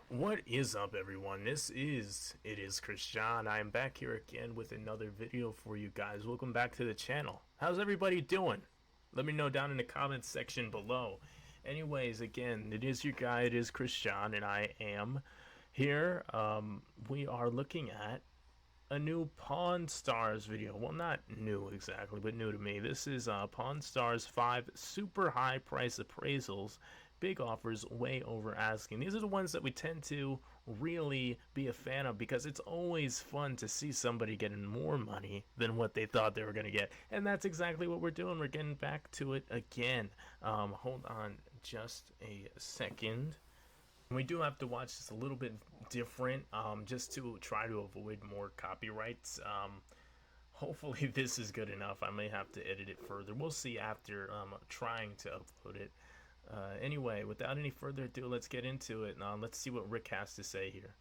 What is up, everyone? This is ItizChristion. I am back here again with another video for you guys. Welcome back to the channel. How's everybody doing? Let me know down in the comments section below. Anyways, again, it is your guy, ItizChristion, and I am here. We are looking at a new Pawn Stars video. Well, not new exactly, but new to me. This is Pawn Stars 5 super high price appraisals. Big offers way over asking. These are the ones that we tend to really be a fan of because it's always fun to see somebody getting more money than what they thought they were going to get. And that's exactly what we're doing. We're getting back to it again. Hold on just a second. We do have to watch this a little bit different, just to try to avoid more copyrights. Hopefully this is good enough. I may have to edit it further. We'll see after trying to upload it. Anyway, without any further ado, let's get into it. Let's see what Rick has to say here.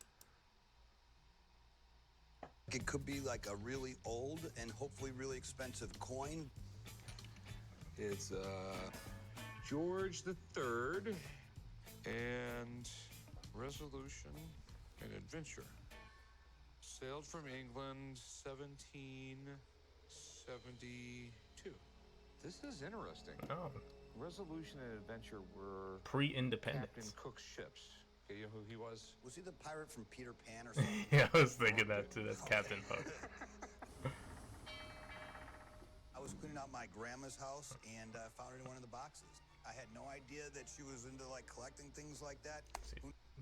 It could be like a really old and hopefully really expensive coin. It's George the Third and Resolution and Adventure. Sailed from England 1772. This is interesting. Oh, Resolution and Adventure were pre-independence. Captain Cook's ships. Okay, you know who he was? Was he the pirate from Peter Pan or something? Yeah, I was thinking that too. That's Captain Hook. I was cleaning out my grandma's house and found it in one of the boxes. I had no idea that she was into like collecting things like that.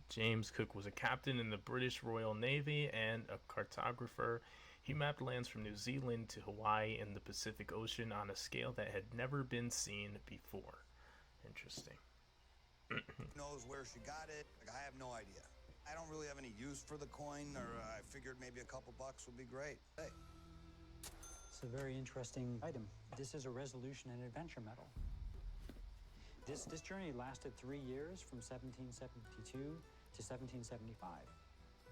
James Cook was a captain in the British Royal Navy and a cartographer. He mapped lands from New Zealand to Hawaii in the Pacific Ocean on a scale that had never been seen before. Interesting. Who knows where she got it? Like, I have no idea. I don't really have any use for the coin, or I figured maybe a couple bucks would be great. Hey. It's a very interesting item. This is a Resolution and Adventure medal. This journey lasted 3 years, from 1772 to 1775.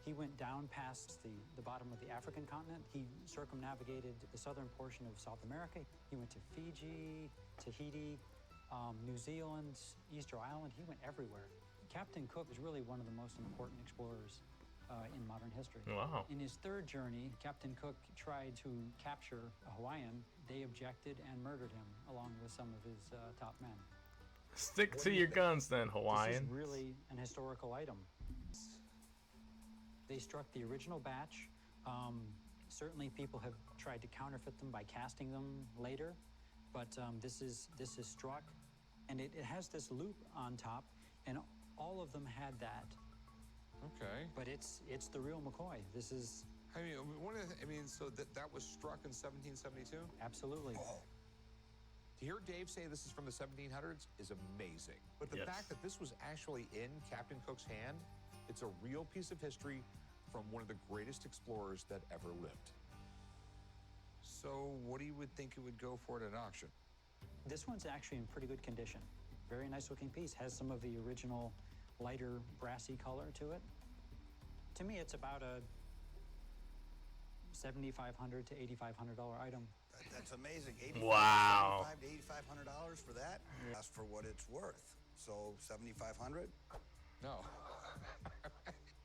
He went down past the bottom of the African continent. He circumnavigated the southern portion of South America. He went to Fiji, Tahiti, New Zealand, Easter Island. He went everywhere. Captain Cook is really one of the most important explorers in modern history. Wow. In his third journey, Captain Cook tried to capture a Hawaiian. They objected and murdered him, along with some of his top men. Stick to your guns then, Hawaiian. This is really an historical item. They struck the original batch. Certainly people have tried to counterfeit them by casting them later, but this is struck, and it has this loop on top, and all of them had that. Okay. But it's the real McCoy. This is... I mean, so that was struck in 1772? Absolutely. Oh. To hear Dave say this is from the 1700s is amazing. But the Yes. fact that this was actually in Captain Cook's hand, it's a real piece of history from one of the greatest explorers that ever lived. So what do you would think it would go for at an auction? This one's actually in pretty good condition. Very nice looking piece. Has some of the original lighter brassy color to it. To me, it's about a $7,500 to $8,500 item. That's amazing. Wow. $75 to $8,500 for that? That's for what it's worth. So $7,500? No.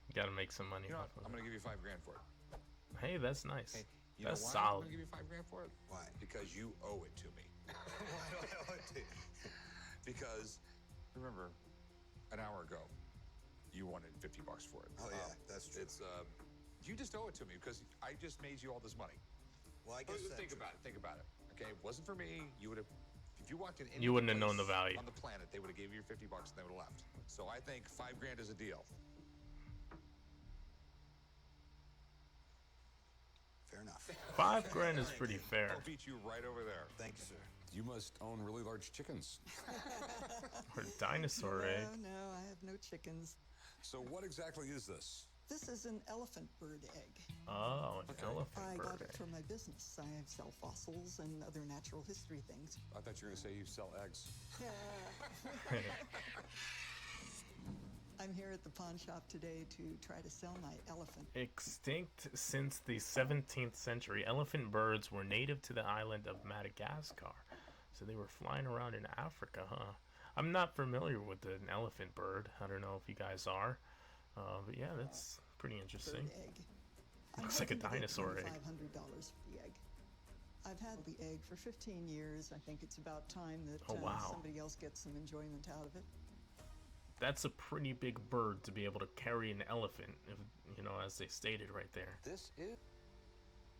You gotta make some money You know off what? of I'm it. gonna give you $5,000 for it. Hey, that's nice. Hey, you That's know why I'm solid. gonna give you $5,000 for it? Why? Because you owe it to me. Why do I owe it to you? Because remember, an hour ago, you wanted $50 for it. Oh, yeah, that's true. It's you just owe it to me because I just made you all this money. Well, I guess that's Think true. about it. Think about it. Okay, if it wasn't for me, you would have. If you walked in, any You wouldn't have place known the value. on the planet. They would have gave you your $50 and they would have left. So I think $5,000 is a deal. Fair enough. $5,000 is pretty I'll fair. beat you right over there. Thank you, sir. You must own really large chickens. Or dinosaur egg. No, I have no chickens. So what exactly is this? This is an elephant bird egg. Oh, an I elephant got bird it for my business. I sell fossils and other natural history things. I thought you were going to say you sell eggs. I'm here at the pawn shop today to try to sell my elephant. Extinct since the 17th century, elephant birds were native to the island of Madagascar. So they were flying around in Africa, huh? I'm not familiar with an elephant bird. I don't know if you guys are. But yeah, that's pretty interesting. Bird egg. Looks like a dinosaur egg. $500 for the egg. I've had the egg for 15 years. I think it's about time that Oh, wow. somebody else gets some enjoyment out of it. That's a pretty big bird to be able to carry an elephant, if you know, as they stated right there. This is.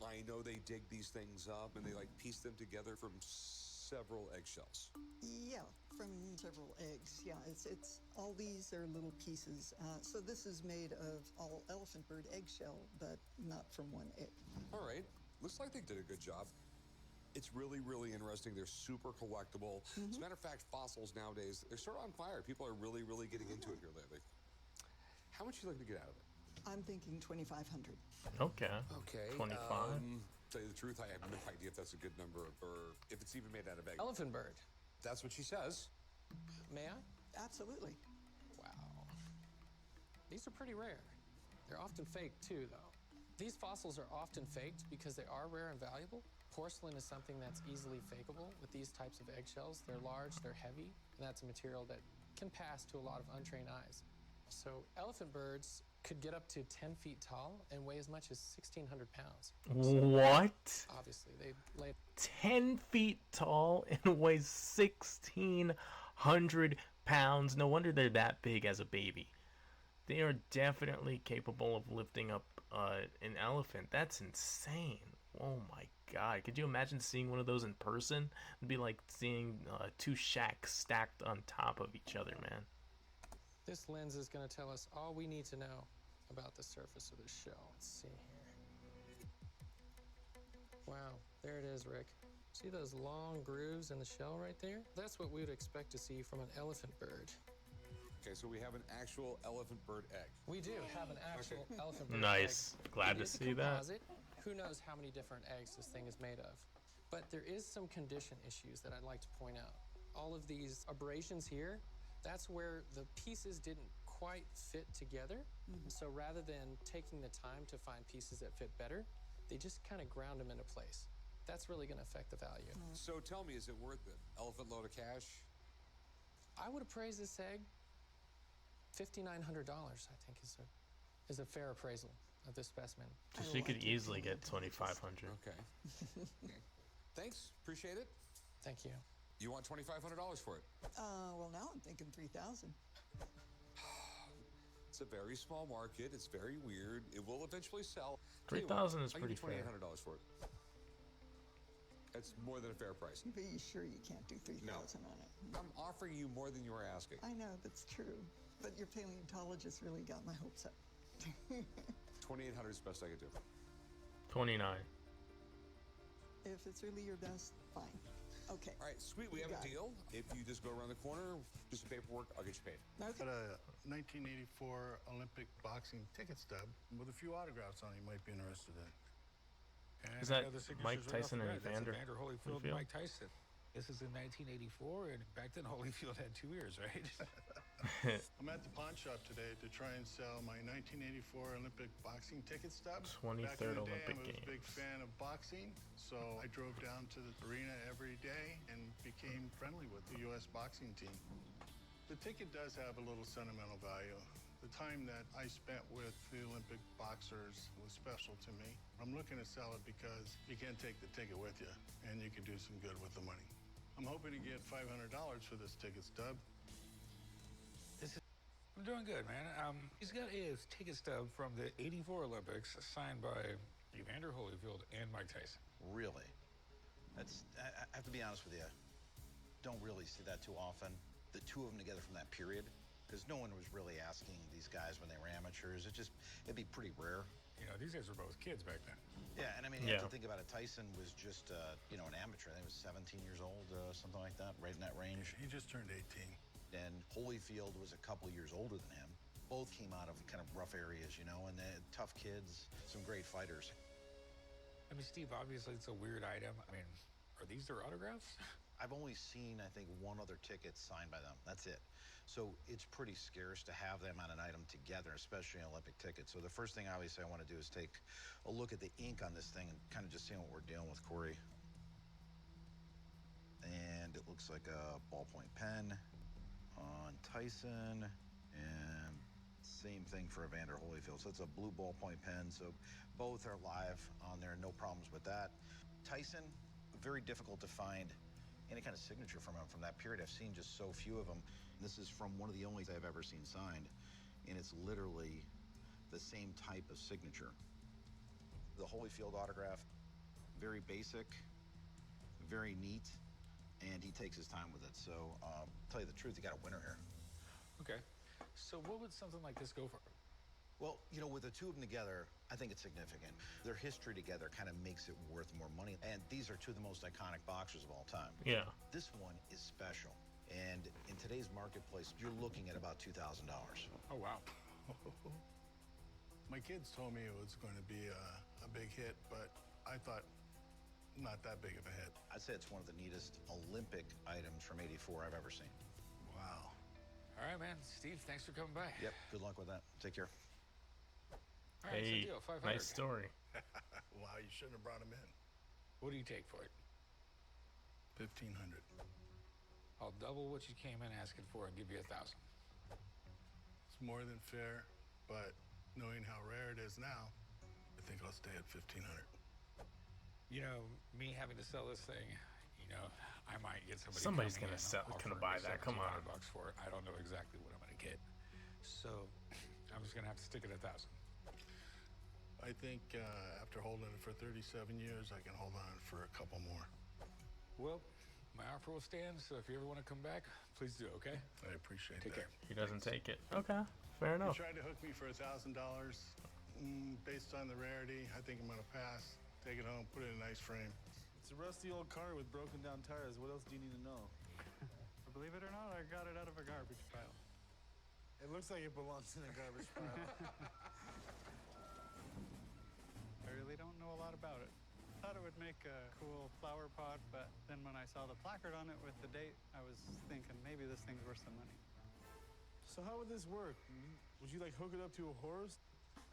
I know they dig these things up and they like piece them together from several eggshells. Yeah, from several eggs. Yeah, it's all these are little pieces. So this is made of all elephant bird eggshell, but not from one egg. All right. Looks like they did a good job. It's really, really interesting. They're super collectible. As a matter of fact, fossils nowadays, they're sort of on fire. People are really, really getting into it here lately. How much you like to get out of it? I'm thinking 2,500. Okay. Okay. 25. Tell you the truth, I have no idea if that's a good number or if it's even made out of egg. Elephant bird. That's what she says. May I? Absolutely. Wow. These are pretty rare. They're often faked too, though. These fossils are often faked because they are rare and valuable. Porcelain is something that's easily fakeable with these types of eggshells. They're large, they're heavy, and that's a material that can pass to a lot of untrained eyes. So elephant birds could get up to 10 feet tall and weigh as much as 1,600 pounds. What? Obviously, they lay 10 feet tall and weighs 1,600 pounds. No wonder they're that big as a baby. They are definitely capable of lifting up an elephant. That's insane. Oh my god. Could you imagine seeing one of those in person? It'd be like seeing two shacks stacked on top of each other, man. This lens is going to tell us all we need to know about the surface of the shell. Let's see here. Wow, there it is, Rick. See those long grooves in the shell right there? That's what we would expect to see from an elephant bird. Okay, so we have an actual elephant bird egg. We do have an actual elephant bird Nice. egg. Glad It to is a see that. composite. Who knows how many different eggs this thing is made of. But there is some condition issues that I'd like to point out. All of these abrasions here, that's where the pieces didn't quite fit together. So rather than taking the time to find pieces that fit better, they just kind of ground them into place. That's really going to affect the value. So tell me, is it worth it? Elephant load of cash? I would appraise this egg $5,900, I think is a fair appraisal of this specimen. So she could easily get 2,500. Okay. Thanks. Appreciate it. Thank you. You want $2,500 for it? Well, now I'm thinking 3,000. It's a very small market. It's very weird. It will eventually sell. 3,000 is I'll pretty give you fair. $2,800 for it. That's more than a fair price. But you sure you can't do 3,000 on it? I'm offering you more than you were asking. I know, that's true. But your paleontologist really got my hopes up. $2,800 is the best I could do. 29. If it's really your best, fine. Okay. All right, sweet. We have a Got it. deal. If you just go around the corner, do some paperwork, I'll get you paid. Okay. Got a 1984 Olympic boxing ticket stub with a few autographs on it you might be interested in. And Is that I know the signatures Mike right off Tyson the and bat. That's Evander Holyfield Holyfield? and Mike Tyson. This is in 1984, and back then Holyfield had 2 ears, right? I'm at the pawn shop today to try and sell my 1984 Olympic boxing ticket stub. 23rd Back in the day, Olympic I was a Games. big fan of boxing, so I drove down to the arena every day and became friendly with the U.S. boxing team. The ticket does have a little sentimental value. The time that I spent with the Olympic boxers was special to me. I'm looking to sell it because you can take the ticket with you, and you can do some good with the money. I'm hoping to get $500 for this ticket stub. I'm doing good, man. He's got his ticket stub from the '84 Olympics signed by Evander Holyfield and Mike Tyson. Really? I have to be honest with you. Don't really see that too often. The two of them together from that period, because no one was really asking these guys when they were amateurs. It'd be pretty rare. You know, these guys were both kids back then. Yeah, and I mean, you Yeah. have to think about it. Tyson was just, an amateur. I think he was 17 years old, something like that, right in that range. He just turned 18. And Holyfield was a couple years older than him. Both came out of kind of rough areas, and they're tough kids, some great fighters. I mean, Steve, obviously it's a weird item. I mean, are these their autographs? I've only seen, I think, one other ticket signed by them. That's it. So it's pretty scarce to have them on an item together, especially an Olympic ticket. So the first thing, obviously, I want to do is take a look at the ink on this thing and kind of just seeing what we're dealing with, Corey. And it looks like a ballpoint pen on Tyson and Same thing for Evander Holyfield. So it's a blue ballpoint pen. So both are live on there. No problems with that. Tyson, very difficult to find any kind of signature from him from that period. I've seen just so few of them. This is from one of the only I've ever seen signed, and it's literally the same type of signature. The Holyfield autograph, very basic, very neat, and he takes his time with it. So, tell you the truth, you got a winner here. Okay. So what would something like this go for? Well, you know, with the two of them together, I think it's significant. Their history together kind of makes it worth more money. And these are two of the most iconic boxers of all time. Yeah. This one is special. And in today's marketplace, you're looking at about $2,000. Oh, wow. My kids told me it was going to be a big hit, but I thought not that big of a hit. I'd say it's one of the neatest Olympic items from '84 I've ever seen. Wow. All right, man. Steve, thanks for coming by. Yep, good luck with that. Take care. All right, Hey, so deal, 500. nice story. Wow, you shouldn't have brought him in. What do you take for it? 1,500. I'll double what you came in asking for and give you 1,000. It's more than fair, but knowing how rare it is now, I think I'll stay at 1,500. You know, me having to sell this thing, you know, I might get Somebody's coming gonna in sell, offering gonna buy me that. Come on. $1,700 for it. I don't know exactly what I'm gonna get, so I'm just gonna have to stick at 1,000. I think after holding it for 37 years, I can hold on for a couple more. Well, my offer will stand. So if you ever want to come back, please do. Okay. I appreciate Take that. care. He doesn't take it. Okay, fair You enough. tried to hook me for $1,000. Based on the rarity, I think I'm gonna pass. Take it home, put it in a nice frame. It's a rusty old car with broken down tires. What else do you need to know? Believe it or not, I got it out of a garbage pile. It looks like it belongs in a garbage pile. I really don't know a lot about it. Thought it would make a cool flower pot, but then when I saw the placard on it with the date, I was thinking maybe this thing's worth some money. So how would this work? Would you like hook it up to a horse?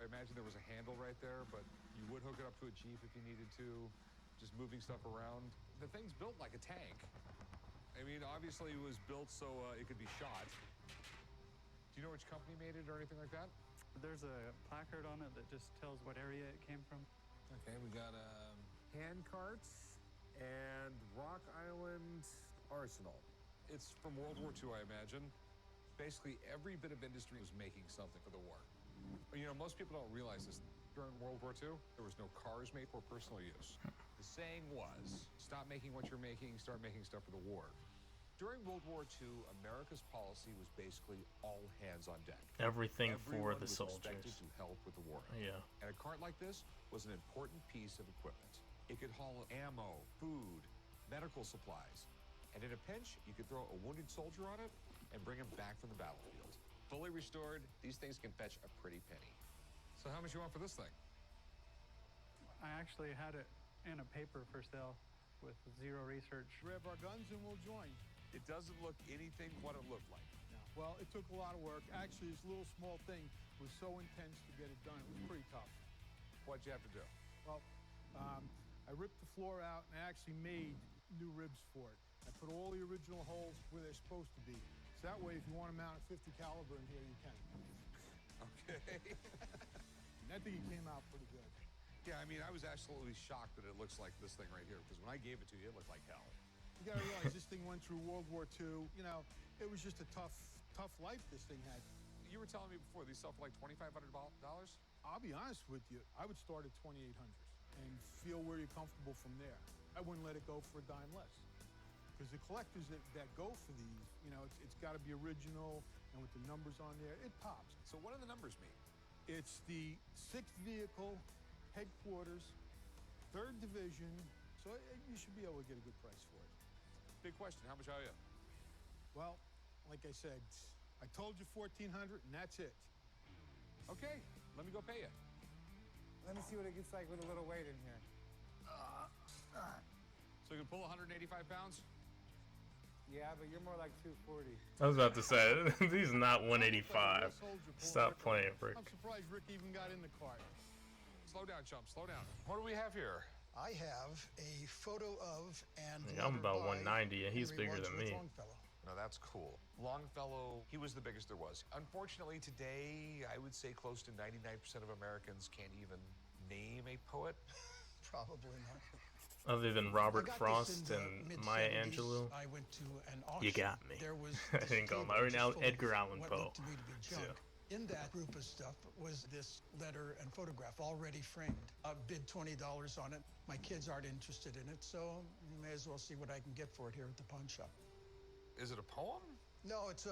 I imagine there was a handle right there, but you would hook it up to a Jeep if you needed to, just moving stuff around. The thing's built like a tank. I mean, obviously it was built so it could be shot. Do you know which company made it or anything like that? There's a placard on it that just tells what area it came from. Okay, we got hand carts and Rock Island Arsenal. It's from World War II, I imagine. Basically, every bit of industry was making something for the war. You know, most people don't realize this. During World War II, there was no cars made for personal use. The saying was, stop making what you're making, start making stuff for the war. During World War II, America's policy was basically all hands on deck. Everything for Everyone the was soldiers. expected to help with the war. Yeah. And a cart like this was an important piece of equipment. It could haul ammo, food, medical supplies. And in a pinch, you could throw a wounded soldier on it and bring him back from the battlefield. Fully restored, these things can fetch a pretty penny. So how much you want for this thing? I actually had it in a paper for sale with zero research. Grab our guns and we'll join. It doesn't look anything what it looked like. Well, it took a lot of work. Actually, this little small thing was so intense to get it done. It was pretty tough. What'd you have to do? Well, I ripped the floor out and I actually made new ribs for it. I put all the original holes where they're supposed to be. So that way, if you want to mount a 50 caliber in here, you can. Okay. And I think it came out pretty good. Yeah, I mean, I was absolutely shocked that it looks like this thing right here, because when I gave it to you, it looked like hell. You gotta realize this thing went through World War II. You know, it was just a tough life this thing had. You were telling me before, these sell for like $2,500? I'll be honest with you, I would start at $2,800 and feel where you're comfortable from there. I wouldn't let it go for a dime less. Because the collectors that go for these, you know, it's got to be original, and with the numbers on there, it pops. So what do the numbers mean? It's the 6th Vehicle Headquarters, 3rd Division, so you should be able to get a good price for it. Big question, how much are you? Well, like I said, I told you $1,400, and that's it. Okay, let me go pay you. Let me see what it gets like with a little weight in here. So you can pull 185 pounds? Yeah, but you're more like 240. I was about to say, he's not 185. Stop playing, Rick. I'm surprised Rick even got in the cart. Slow down, chump, slow down. What do we have here? I have a photo of and I'm about letter by 190, and he's Henry bigger than me. Wadsworth Longfellow. Now that's cool. Longfellow, he was the biggest there was. Unfortunately, today, I would say close to 99% of Americans can't even name a poet. Probably not. Other than Robert Frost and Maya Angelou, I went to an you auction. got me. There was I think I'm right now Edgar Allan what Poe. looked to me to be junk. In that group of stuff was this letter and photograph already framed. I bid $20 on it. My kids aren't interested in it, so you may as well see what I can get for it here at the pawn shop. Is it a poem? No, it's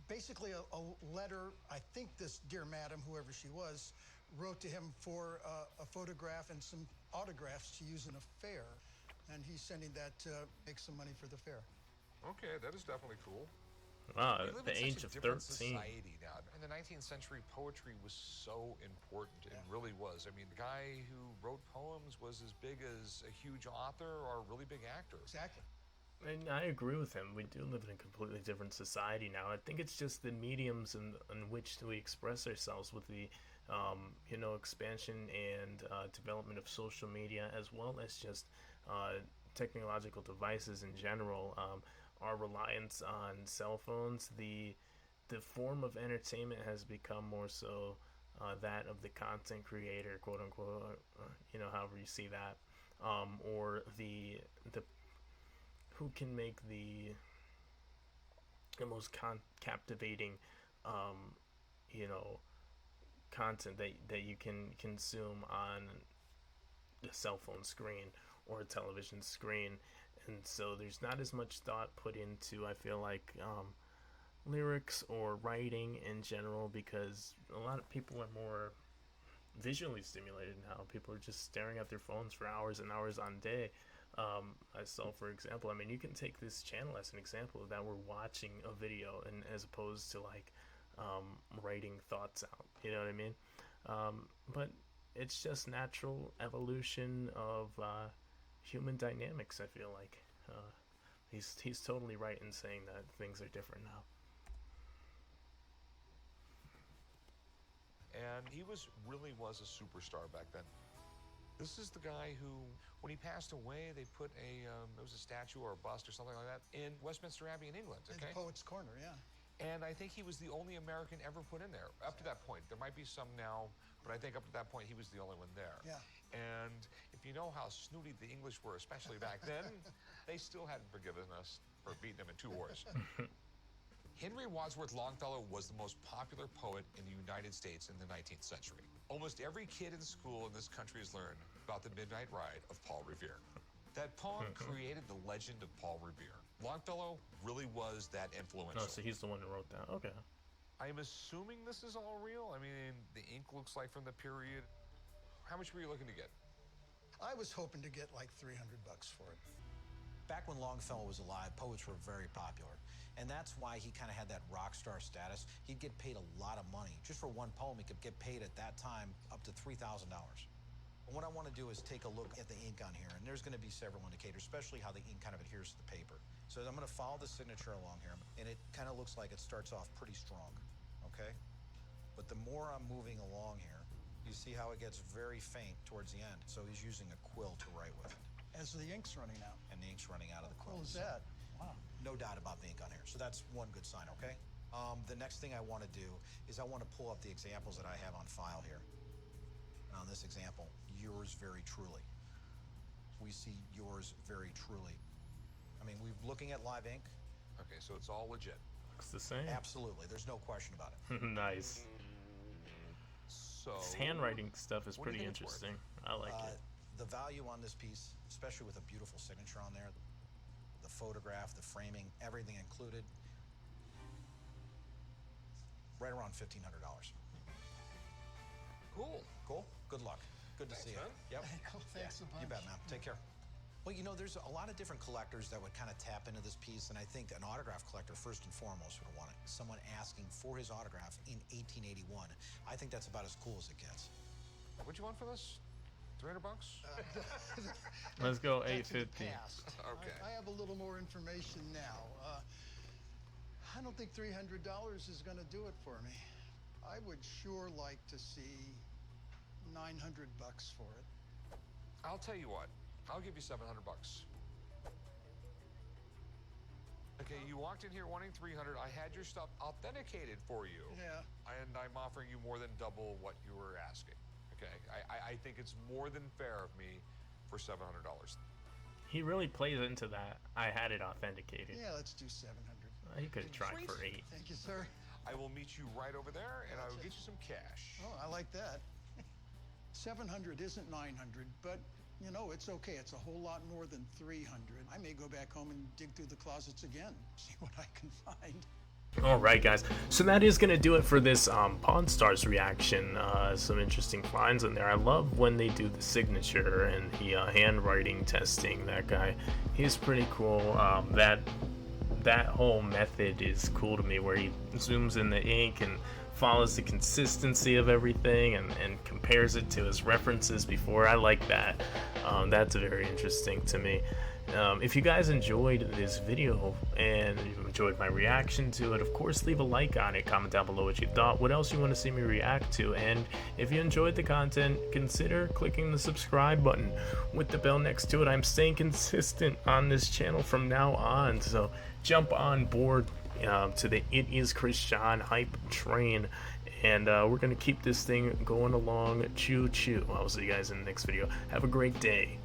basically a letter. I think this dear madam, whoever she was, wrote to him for a photograph and some autographs to use in a fair. And he's sending that to make some money for the fair. Okay, that is definitely cool. Wow, We live the in age such a of different 13. society now. In the 19th century, poetry was so important. It really was. I mean, the guy who wrote poems was as big as a huge author or a really big actor. Exactly. And I agree with him. We do live in a completely different society now. I think it's just the mediums in which we express ourselves with the, expansion and development of social media, as well as just technological devices in general. Our reliance on cell phones, the form of entertainment has become more so that of the content creator, quote unquote, however you see that, or the who can make the most captivating, content that you can consume on a cell phone screen or a television screen. And so there's not as much thought put into, I feel like, lyrics or writing in general, because a lot of people are more visually stimulated now. People are just staring at their phones for hours and hours on day. I saw, for example, you can take this channel as an example that we're watching a video, and as opposed to like writing thoughts out, you know what I mean? But it's just natural evolution of human dynamics. I feel like he's totally right in saying that things are different now. And he really was a superstar back then. This is the guy who, when he passed away, they put it was a statue or a bust or something like that in Westminster Abbey in England. Okay? In Poets' Corner, yeah. And I think he was the only American ever put in there up to that point. There might be some now, but I think up to that point he was the only one there. Yeah. And if you know how snooty the English were, especially back then, they still hadn't forgiven us for beating them in 2 wars. Henry Wadsworth Longfellow was the most popular poet in the United States in the 19th century. Almost every kid in school in this country has learned about the Midnight Ride of Paul Revere. That poem created the legend of Paul Revere. Longfellow really was that influential. Oh, so he's the one who wrote that. Okay. I'm assuming this is all real. I mean, the ink looks like from the period. How much were you looking to get? I was hoping to get like $300 for it. Back when Longfellow was alive, poets were very popular. And that's why he kind of had that rock star status. He'd get paid a lot of money. Just for one poem, he could get paid at that time up to $3,000. What I want to do is take a look at the ink on here, and there's going to be several indicators, especially how the ink kind of adheres to the paper. So I'm going to follow the signature along here, and it kind of looks like it starts off pretty strong, okay? But the more I'm moving along here, you see how it gets very faint towards the end. So he's using a quill to write with it. As the ink's running out. And the ink's running out of the quill. What was that? Wow. No doubt about the ink on here. So that's one good sign, okay? The next thing I want to do is I want to pull up the examples that I have on file here. And on this example, yours very truly. We see yours very truly. I mean, we're looking at live ink. Okay, so it's all legit. Looks the same. Absolutely. There's no question about it. Nice. So This handwriting stuff is what do you pretty think it's worth? interesting. I like it. The value on this piece, especially with a beautiful signature on there, the photograph, the framing, everything included, right around $1,500. Cool. Cool? Good luck. Good to see you. Man. Yep. Thanks a bunch. You bet, man. Take care. Well, there's a lot of different collectors that would kind of tap into this piece, and I think an autograph collector, first and foremost, would want it. Someone asking for his autograph in 1881. I think that's about as cool as it gets. What'd you want for this? $300? Let's go That's in the 850. past. Okay. I have a little more information now. I don't think $300 is going to do it for me. I would sure like to see $900 for it. I'll tell you what. I'll give you $700. Okay, you walked in here wanting 300. I had your stuff authenticated for you. Yeah. And I'm offering you more than double what you were asking. Okay, I think it's more than fair of me for $700. He really plays into that. I had it authenticated. Yeah, let's do 700. He could have tried for 8. Thank you, sir. I will meet you right over there, and I will get you some cash. Oh, I like that. 700 isn't 900, but you know, it's okay. It's a whole lot more than 300. I may go back home and dig through the closets again, see what I can find. Alright guys, so that is going to do it for this Pawn Stars reaction. Some interesting finds in there. I love when they do the signature and the handwriting testing. That guy, he's pretty cool. That whole method is cool to me, where he zooms in the ink and follows the consistency of everything and compares it to his references before. I like that. That's very interesting to me. If you guys enjoyed this video and you enjoyed my reaction to it, of course leave a like on it, comment down below what you thought, what else you want to see me react to, and if you enjoyed the content, consider clicking the subscribe button with the bell next to it. I'm staying consistent on this channel from now on, so jump on board to the ItizChristion hype train, and we're going to keep this thing going along. Choo choo. I'll see you guys in the next video. Have a great day.